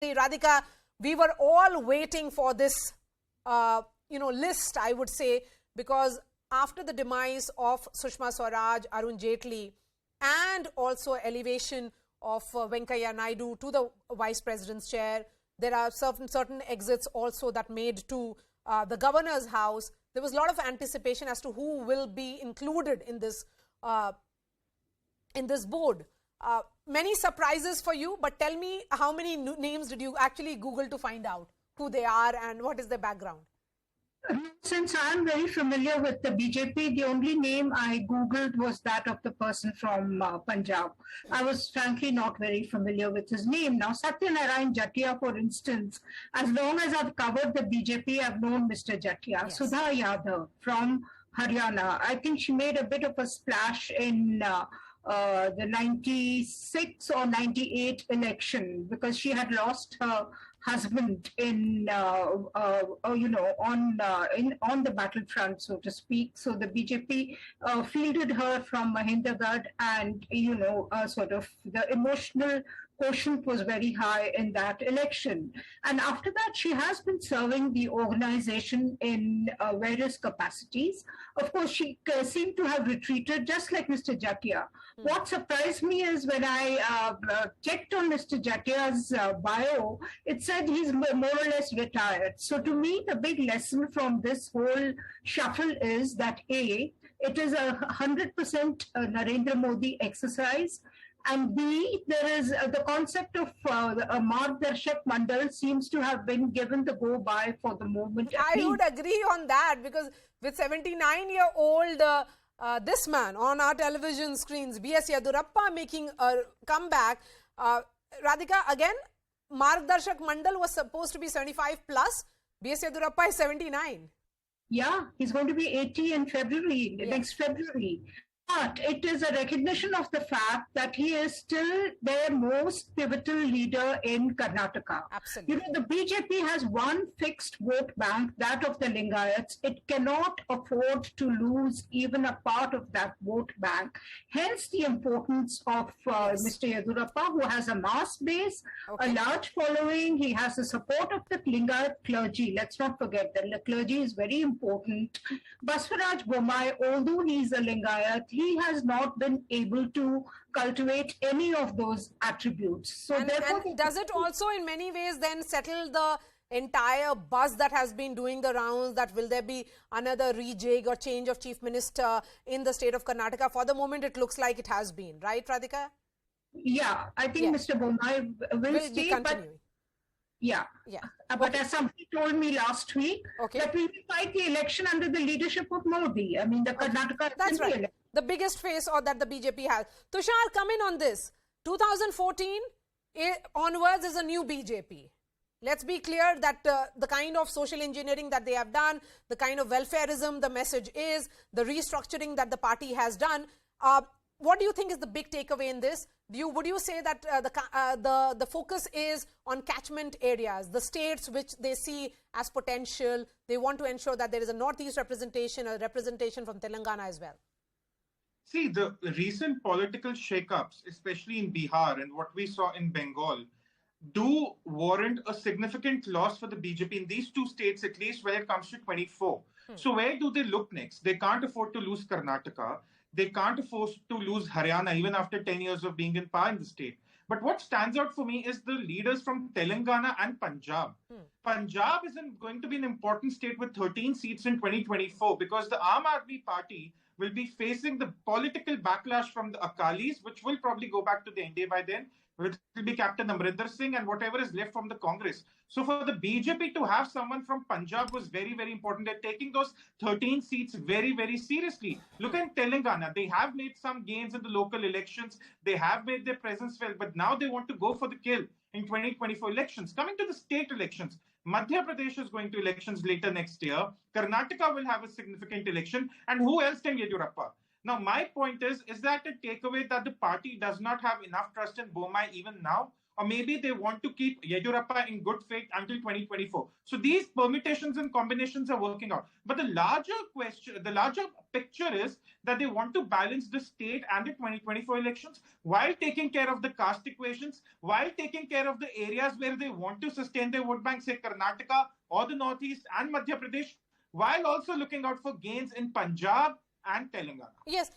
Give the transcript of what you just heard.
Radhika, we were all waiting for this, list, I would say, because after the demise of Sushma Swaraj, Arun Jaitley, and also elevation of Venkaiah Naidu to the Vice President's chair, there are certain exits also that made to the Governor's house. There was a lot of anticipation as to who will be included in this board. Many surprises for you, but tell me, how many names did you actually Google to find out who they are and what is their background? Since I'm very familiar with the BJP, the only name I Googled was that of the person from Punjab. I was frankly not very familiar with his name. Now, Satyanarayan Jatia, for instance, as long as I've covered the BJP, I've known Mr. Jatia. Yes. Sudha Yadav from Haryana. I think she made a bit of a splash in the 96 or 98 election because she had lost her husband on the battlefront, so to speak. So the BJP fielded her from Mahindragarh, and sort of the emotional quotient was very high in that election. And after that, she has been serving the organization in various capacities. Of course, she seemed to have retreated, just like Mr. Jatia. What surprised me is when I checked on Mr. Jatia's bio, it said he's more or less retired. So to me, the big lesson from this whole shuffle is that A, it is a 100% Narendra Modi exercise. And B, there is the concept of a Margdarshak Mandal seems to have been given the go-by for the moment. I would agree on that, because with 79-year-old this man on our television screens, B.S. Yediyurappa, making a comeback. Radhika, again, Margdarshak Mandal was supposed to be 75 plus. B.S. Yediyurappa is 79. Yeah, he's going to be 80 in February, next February. But it is a recognition of the fact that he is still their most pivotal leader in Karnataka. Absolutely. The BJP has one fixed vote bank, that of the Lingayats. It cannot afford to lose even a part of that vote bank. Hence the importance of Mr. Yediyurappa, who has a mass base, a large following. He has the support of the Lingayat clergy. Let's not forget that the clergy is very important. Baswaraj Bommai, although he is a Lingayat, he has not been able to cultivate any of those attributes. So and does it also in many ways then settle the entire buzz that has been doing the rounds, that will there be another rejig or change of chief minister in the state of Karnataka? For the moment, it looks like it has been, right, Radhika? Yeah, I think Mr. Bommai will stay, but but as somebody told me last week, that we will fight the election under the leadership of Modi. I mean, the Karnataka That's right. The biggest face that the BJP has. Tushar, come in on this. 2014 onwards is a new BJP. Let's be clear that the kind of social engineering that they have done, the kind of welfareism the message is, the restructuring that the party has done. What do you think is the big takeaway in this? Would you say that the focus is on catchment areas, the states which they see as potential? They want to ensure that there is a Northeast representation, a representation from Telangana as well. See, the recent political shake-ups, especially in Bihar and what we saw in Bengal, do warrant a significant loss for the BJP in these two states, at least when it comes to 24. So where do they look next? They can't afford to lose Karnataka. They can't afford to lose Haryana, even after 10 years of being in power in the state. But what stands out for me is the leaders from Telangana and Punjab. Punjab is going to be an important state with 13 seats in 2024 because the Aam Aadmi Party will be facing the political backlash from the Akalis, which will probably go back to the NDA by then, which will be Captain Amrinder Singh and whatever is left from the Congress. So for the BJP to have someone from Punjab was very, very important. They're taking those 13 seats very, very seriously. Look at Telangana. They have made some gains in the local elections. They have made their presence felt, but now they want to go for the kill in 2024 elections. Coming to the state elections, Madhya Pradesh is going to elections later next year. Karnataka will have a significant election. And who else can Yediyurappa? Now, my point is that a takeaway that the party does not have enough trust in Bommai even now? or maybe they want to keep Yediyurappa in good faith until 2024. So these permutations and combinations are working out. But the larger question, the larger picture is that they want to balance the state and the 2024 elections while taking care of the caste equations, while taking care of the areas where they want to sustain their vote bank, say Karnataka or the Northeast and Madhya Pradesh, while also looking out for gains in Punjab and Telangana. Yes.